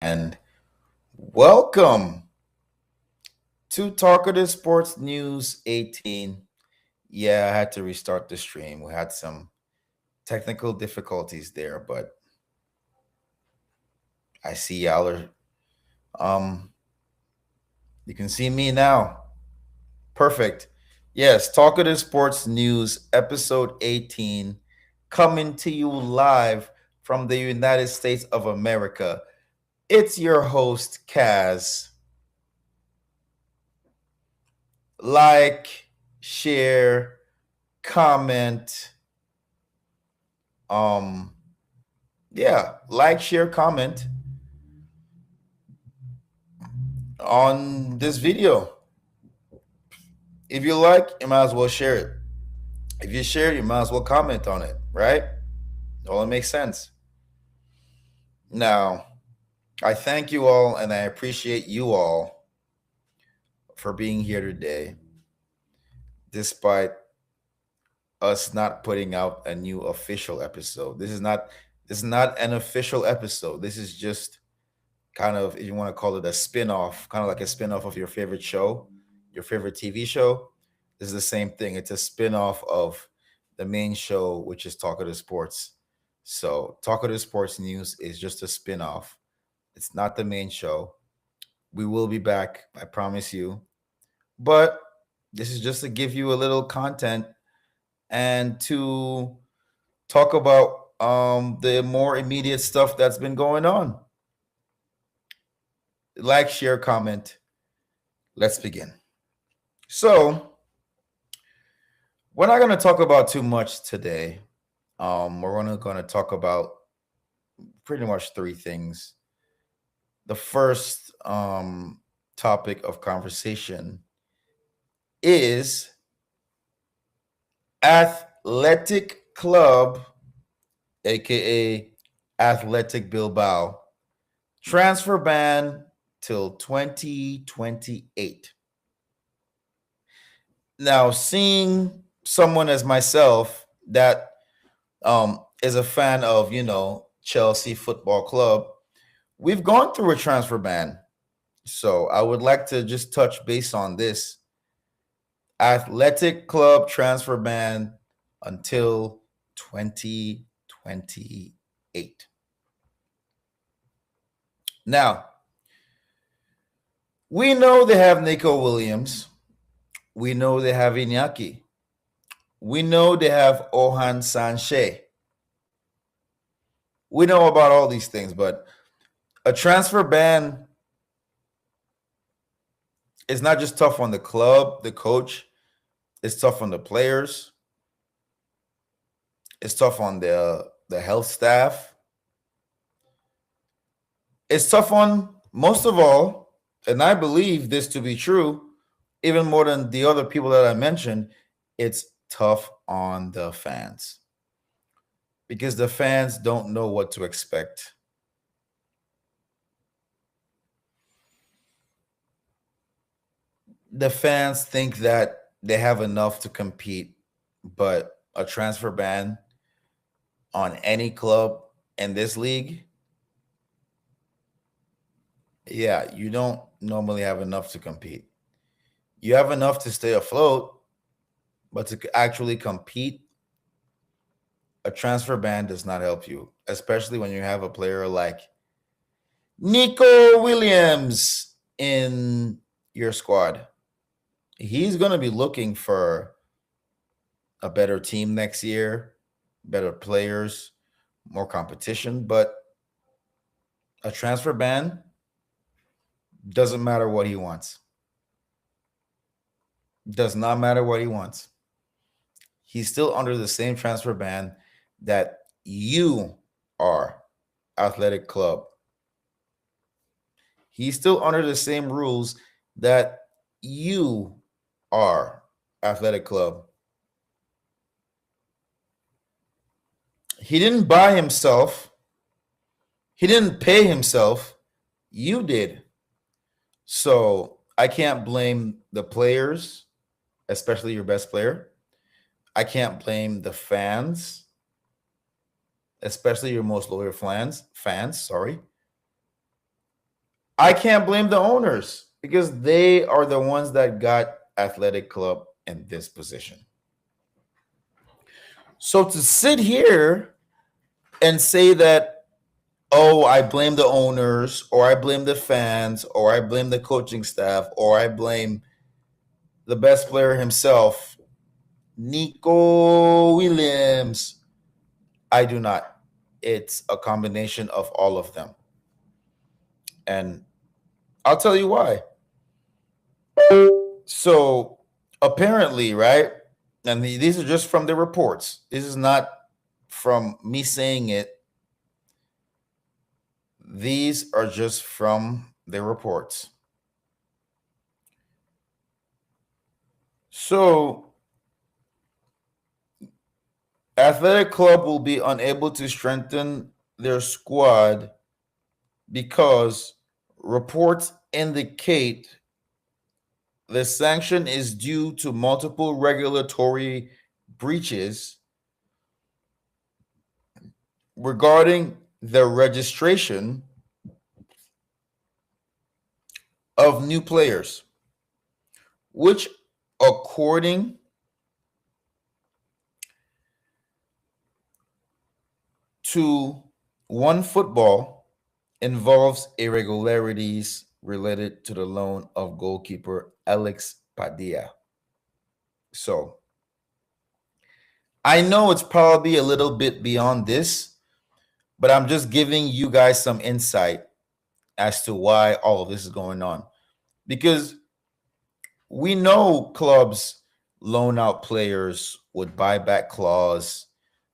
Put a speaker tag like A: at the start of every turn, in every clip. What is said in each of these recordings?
A: and welcome to Talkatives Sports News 18. Yeah, I had to restart the stream. We had some technical difficulties there, but I see y'all are um you can see me now. Perfect. Yes, Talkative Sports News episode 18 coming to you live from the United States of America. It's your host Kaz. Like, share, comment. Um, yeah, like, share, comment on this video. If you like, you might as well share it. If you share it, you might as well comment on it, right? All it makes sense. Now, I thank you all and I appreciate you all for being here today, despite us not putting out a new official episode. This is not an official episode. This is just kind of, if you want to call it a spin-off, kind of like a spin-off of your favorite show, your favorite TV show. This is the same thing. It's a spin-off of the main show, which is Talkative Sports. So Talkative Sports News is just a spin-off. It's not the main show. We will be back, I promise you. But this is just to give you a little content and to talk about the more immediate stuff that's been going on. Like, share, comment. Let's begin. So, we're not going to talk about too much today. We're only going to talk about pretty much three things. The first topic of conversation is Athletic Club, aka Athletic Bilbao, transfer ban till 2028. Now, seeing someone as myself that is a fan of, Chelsea Football Club, we've gone through a transfer ban. So I would like to just touch base on this Athletic Club transfer ban until 2028. Now, we know they have Nico Williams. We know they have Iñaki. We know they have Ohan Sanche. We know about all these things, but a transfer ban is not just tough on the club, the coach. It's tough on the players. It's tough on the health staff. It's tough on, most of all, and I believe this to be true, even more than the other people that I mentioned, it's tough on the fans. Because the fans don't know what to expect. The fans think that they have enough to compete, but a transfer ban on any club in this league, yeah, you don't normally have enough to compete. You have enough to stay afloat, but to actually compete, a transfer ban does not help you, especially when you have a player like Nico Williams in your squad. He's going to be looking for a better team next year, better players, more competition, but a transfer ban doesn't matter what he wants. Does not matter what he wants. He's still under the same transfer ban that you are, Athletic Club. He's still under the same rules that you are, Athletic Club. He didn't buy himself. He didn't pay himself. You did. So I can't blame the players, especially your best player. I can't blame the fans, especially your most loyal fans. Sorry. I can't blame the owners because they are the ones that got Athletic Club in this position. So to sit here and say that, oh, I blame the owners, or I blame the fans, or I blame the coaching staff, or I blame the best player himself, Nico Williams, I do not. It's a combination of all of them. And I'll tell you why. So apparently, right? And these are just from the reports. This is not from me saying it. These are just from the reports. So Athletic Club will be unable to strengthen their squad because reports indicate the sanction is due to multiple regulatory breaches regarding the registration of new players, which, according to One Football, involves irregularities related to the loan of goalkeeper Alex Padilla. So I know it's probably a little bit beyond this, but I'm just giving you guys some insight as to why all of this is going on. Because we know clubs loan out players with buyback clause,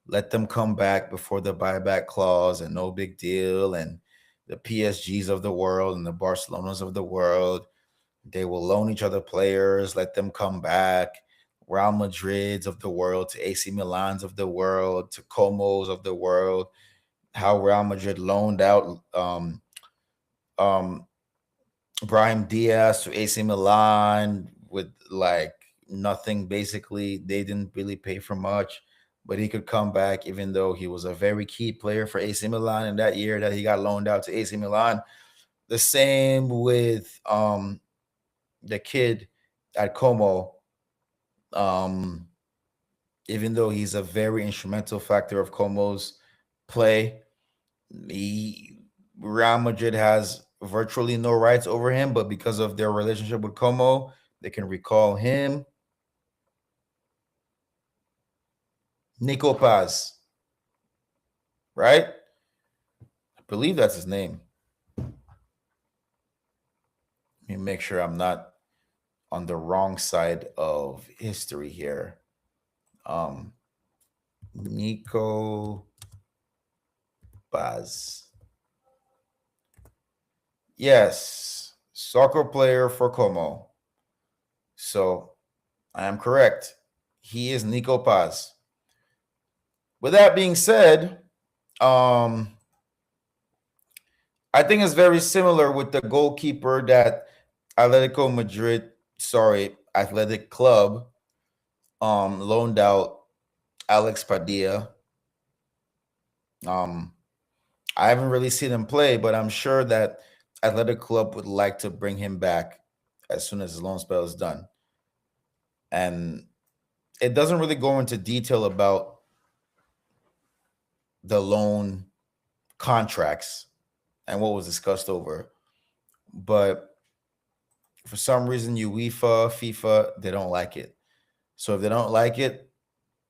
A: let them come back before the buyback clause, and no big deal. And the PSGs of the world and the Barcelonas of the world, they will loan each other players, let them come back. Real Madrids of the world to AC Milans of the world to Comos of the world. How Real Madrid loaned out um, Brahim Diaz to AC Milan with like nothing. Basically, they didn't really pay for much, but he could come back even though he was a very key player for AC Milan in that year that he got loaned out to AC Milan. The same with the kid at Como. Um, Even though he's a very instrumental factor of Como's play, he Real Madrid has virtually no rights over him, but because of their relationship with Como, they can recall him. Nico Paz, right? I believe that's his name. Let me make sure I'm not on the wrong side of history here. Um, Nico Paz. Yes, soccer player for Como. So I am correct. He is Nico Paz. With that being said, um, I think it's very similar with the goalkeeper that Atletico Madrid, sorry, Athletic Club, loaned out Alex Padilla. Um, I haven't really seen him play, but I'm sure that Athletic Club would like to bring him back as soon as his loan spell is done. And it doesn't really go into detail about the loan contracts and what was discussed over. But for some reason, UEFA, FIFA, they don't like it. So if they don't like it,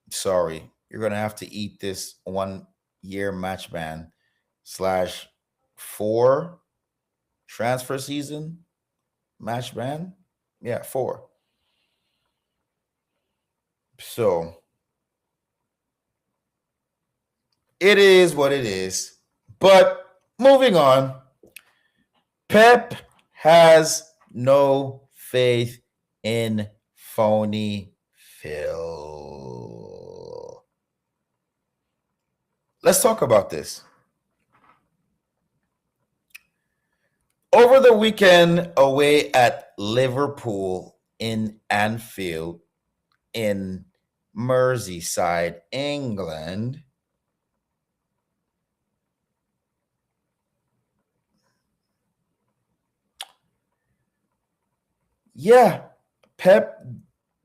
A: sorry, you're gonna have to eat this 1 year match ban slash 4 transfer season match ban. Yeah, 4. So it is what it is. But moving on, Pep has no faith in phony Phil. Let's talk about this. Over the weekend, away at Liverpool in Anfield in Merseyside, England, Yeah, Pep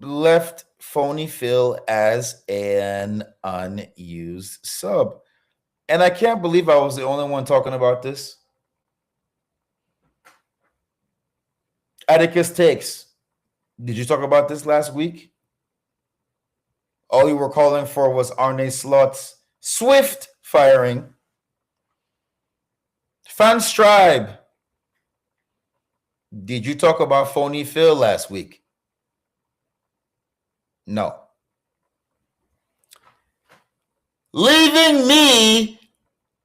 A: left Phony Phil as an unused sub. And I can't believe I was the only one talking about this. Atticus Takes. Did you talk about this last week? All you were calling for was Arne Slot's swift firing. Fans Tribe. Did you talk about Phony Phil last week? No. Leaving me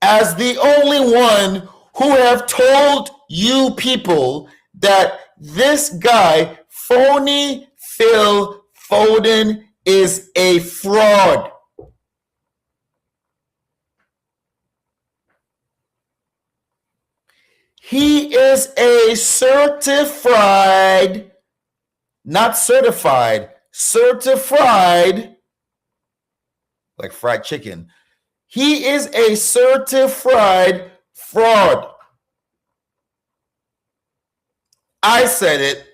A: as the only one who have told you people that this guy, Phony Phil Foden, is a fraud. He is a certified, not certified, certified, like fried chicken. He is a certified fraud. I said it.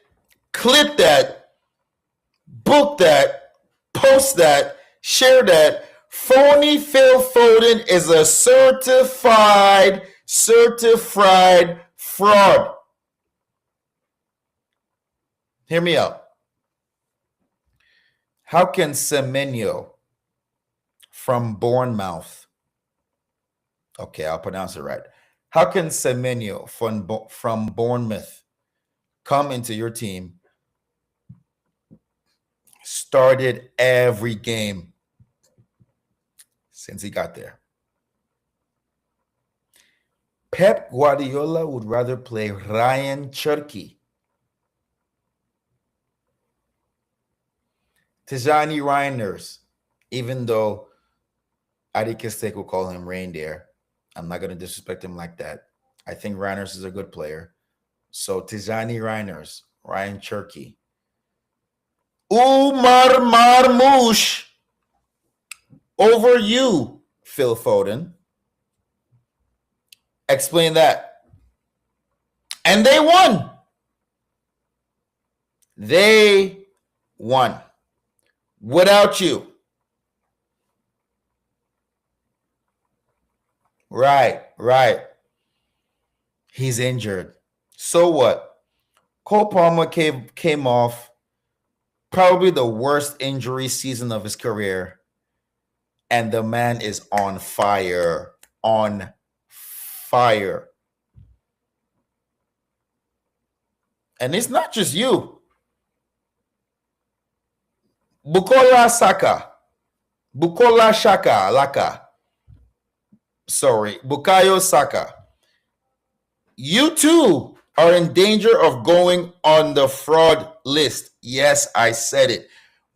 A: Clip that. Book that. Post that. Share that. Phony Phil Foden is a certified fraud. Hear me out. How can Semenyo from Bournemouth, okay, I'll pronounce it right. How can Semenyo from Bournemouth come into your team, started every game since he got there? Pep Guardiola would rather play Ryan Cherki, Tijani Reiners, even though Adi Kistek will call him reindeer. I'm not going to disrespect him like that. I think Reiners is a good player. So Tijani Reiners, Ryan Cherki, Umar Marmoush over you, Phil Foden. Explain that. And they won. They won. Without you. Right. He's injured. So what? Cole Palmer came off probably the worst injury season of his career. And the man is on fire. On fire. And it's not just you. Bukola Saka. Bukola Shaka Laka. Sorry, Bukayo Saka. You too are in danger of going on the fraud list. Yes, I said it.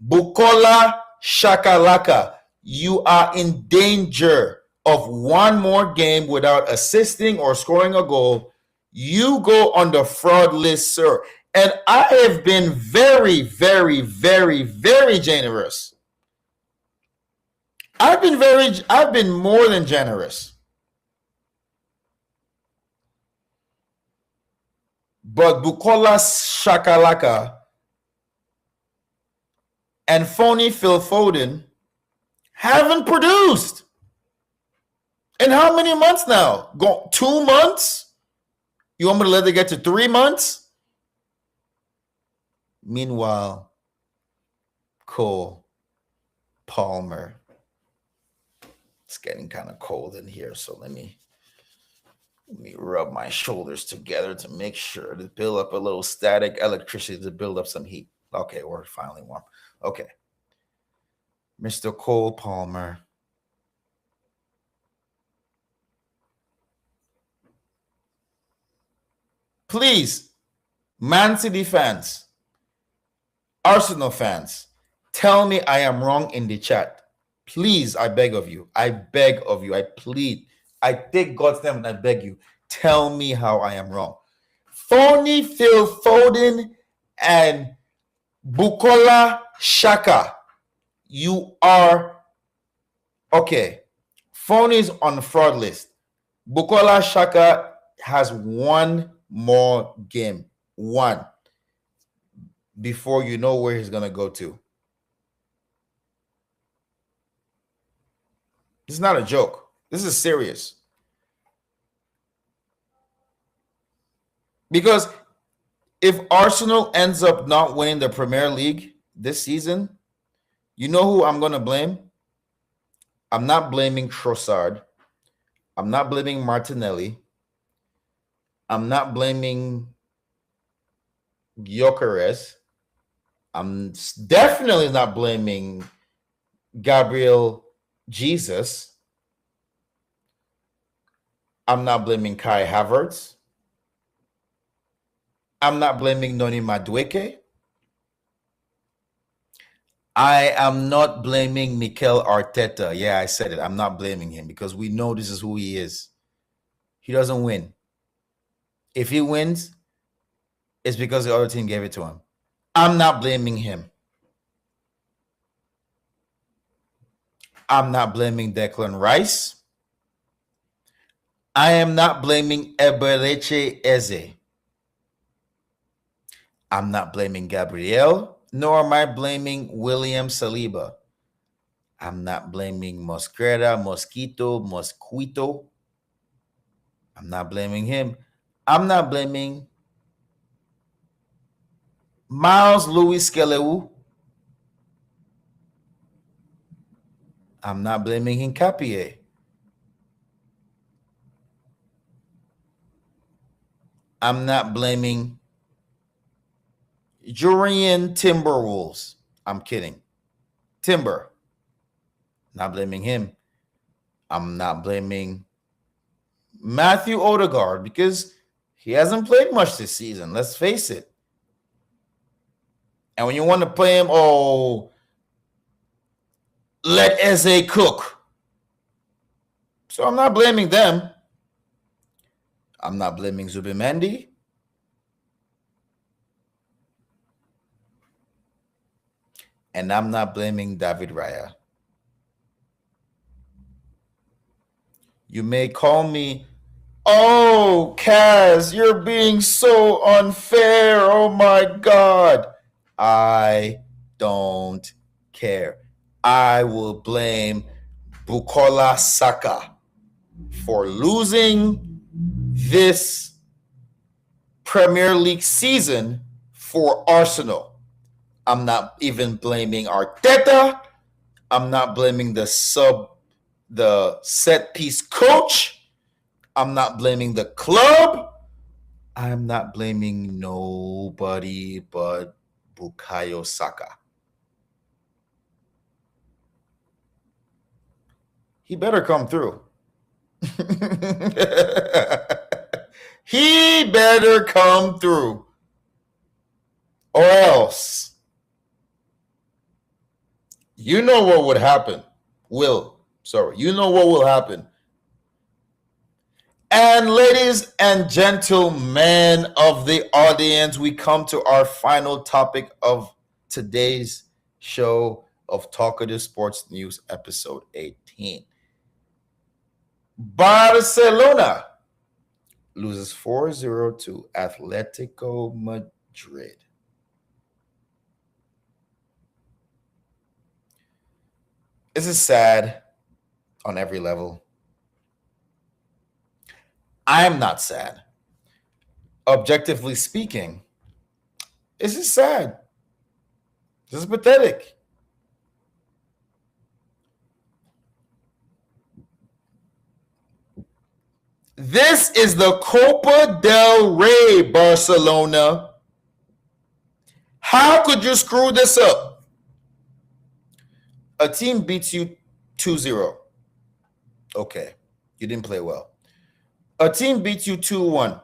A: Bukola Shakalaka. You are in danger of one more game without assisting or scoring a goal. You go on the fraud list, sir. And I have been very, very, very, very generous. I've been more than generous. But Bukola Shakalaka and Phony Phil Foden haven't produced. In how many months now? 2 months? You want me to let it get to 3 months? Meanwhile, Cole Palmer. It's getting kind of cold in here, so let me rub my shoulders together to make sure to build up a little static electricity to build up some heat. Okay, we're finally warm. Okay. Mr. Cole Palmer. Please, Man City fans, Arsenal fans, tell me I am wrong in the chat. Please, I beg of you. I beg of you. I plead. I take God's name and I beg you. Tell me how I am wrong. Phony Phil Foden and Bukola Shaka. You are okay. Phony is on the fraud list. Bukola Shaka has one more game. One. before you know where he's going to go to. This is not a joke. This is serious. Because if Arsenal ends up not winning the Premier League this season, you know who I'm going to blame? I'm not blaming Trossard. I'm not blaming Martinelli. I'm not blaming Gyökeres. I'm definitely not blaming Gabriel Jesus. I'm not blaming Kai Havertz. I'm not blaming Noni Madueke. I am not blaming Mikel Arteta. Yeah, I said it. I'm not blaming him because we know this is who he is. He doesn't win. If he wins, it's because the other team gave it to him. I'm not blaming him. I'm not blaming Declan Rice. I am not blaming Eberechi Eze. I'm not blaming Gabriel, nor am I blaming William Saliba. I'm not blaming Mosquito. I'm not blaming him. I'm not blaming Miles Louis Skeleu. I'm not blaming Hincapie. I'm not blaming Jurian Timberwolves. I'm kidding. Timber. Not blaming him. I'm not blaming Matthew Odegaard because he hasn't played much this season. Let's face it. And when you want to play him, let Eze cook. So I'm not blaming them. I'm not blaming Zubimendi. And I'm not blaming David Raya. You may call me, oh, Kaz, you're being so unfair. Oh, my God. I don't care. I will blame Bukola Saka for losing this Premier League season for Arsenal. I'm not even blaming Arteta. I'm not blaming the set piece coach. I'm not blaming the club. I'm not blaming nobody but Bukayo Saka. He better come through. He better come through. Or else, you know what would happen. You know what will happen. And ladies and gentlemen of the audience, we come to our final topic of today's show of Talkatives Sports News, episode 18. Barcelona loses 4-0 to Atletico Madrid. This is sad on every level. I'm not sad. Objectively speaking, this is sad. This is pathetic. This is the Copa del Rey, Barcelona. How could you screw this up? A team beats you 2-0. Okay, you didn't play well. A team beats you 2-1.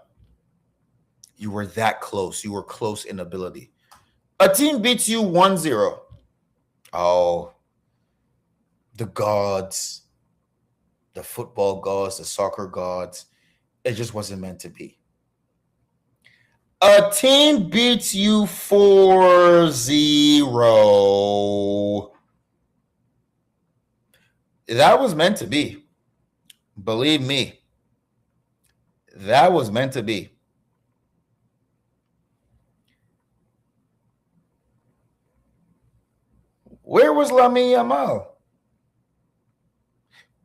A: You were that close. You were close in ability. A team beats you 1-0. Oh, the gods, the football gods, the soccer gods. It just wasn't meant to be. A team beats you 4-0. That was meant to be. Believe me. That was meant to be. Where was Lamine Yamal?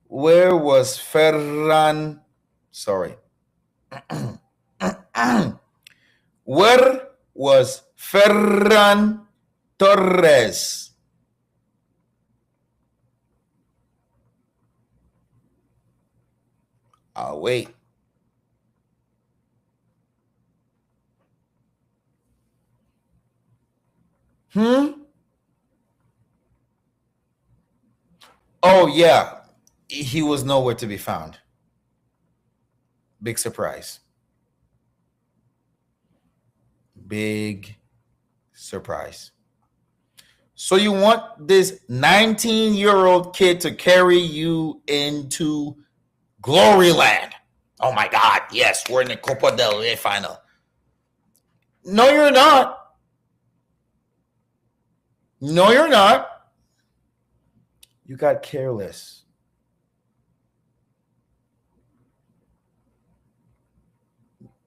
A: Where was Ferran? Sorry. Where was Ferran Torres? I'll wait. Hmm? Oh, yeah. He was nowhere to be found. Big surprise. Big surprise. So you want this 19-year-old kid to carry you into glory land? Oh my God, yes, we're in the Copa del Rey final. No, you're not. No, you're not. You got careless.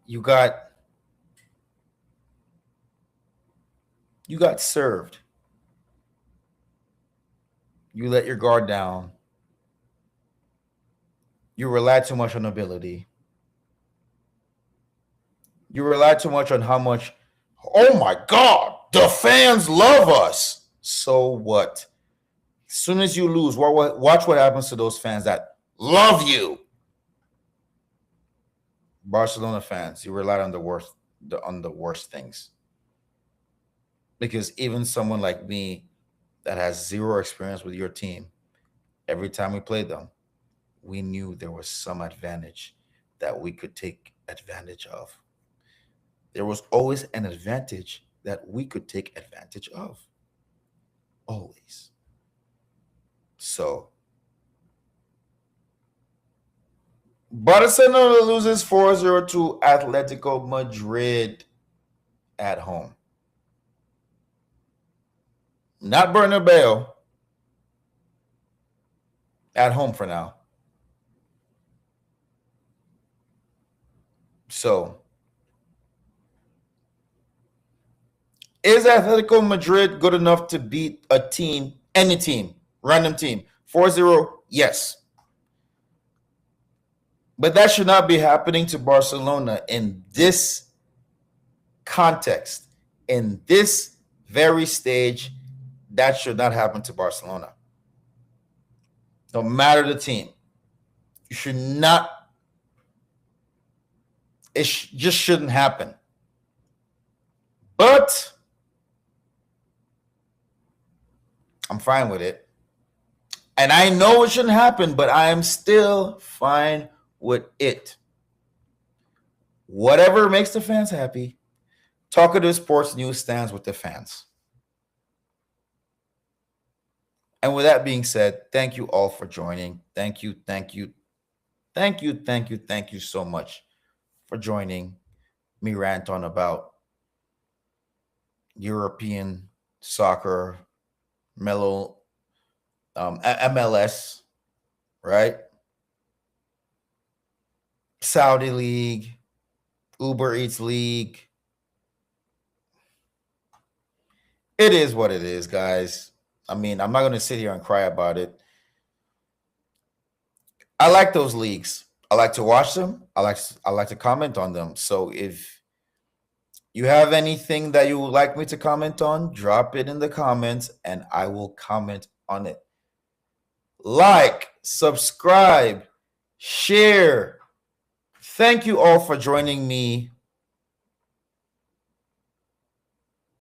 A: You got served. You let your guard down. You relied too much on ability. You relied too much on how much, oh my God, the fans love us. So what? As soon as you lose, watch what happens to those fans that love you. Barcelona fans, you relied on the worst things. Because even someone like me that has zero experience with your team, every time we played them, we knew there was some advantage that we could take advantage of. There was always an advantage that we could take advantage of. Always. So, Barcelona loses 4-0 to Atletico Madrid at home. Not Bernabeu. At home for now. So, is Atletico Madrid good enough to beat a team, any team, random team? 4-0, yes. But that should not be happening to Barcelona in this context, in this very stage. That should not happen to Barcelona. No matter the team. You should not, just shouldn't happen. But I'm fine with it. And I know it shouldn't happen, but I am still fine with it. Whatever makes the fans happy. Talkatives Sports News stands with the fans. And with that being said, thank you all for joining. Thank you so much for joining me rant on about European soccer, MLS, right? Saudi League, Uber Eats League. It is what it is, guys. I mean, I'm not going to sit here and cry about it. I like those leagues. I like to watch them. I like to comment on them. So if you have anything that you would like me to comment on, drop it in the comments and I will comment on it. Like, subscribe, share. Thank you all for joining me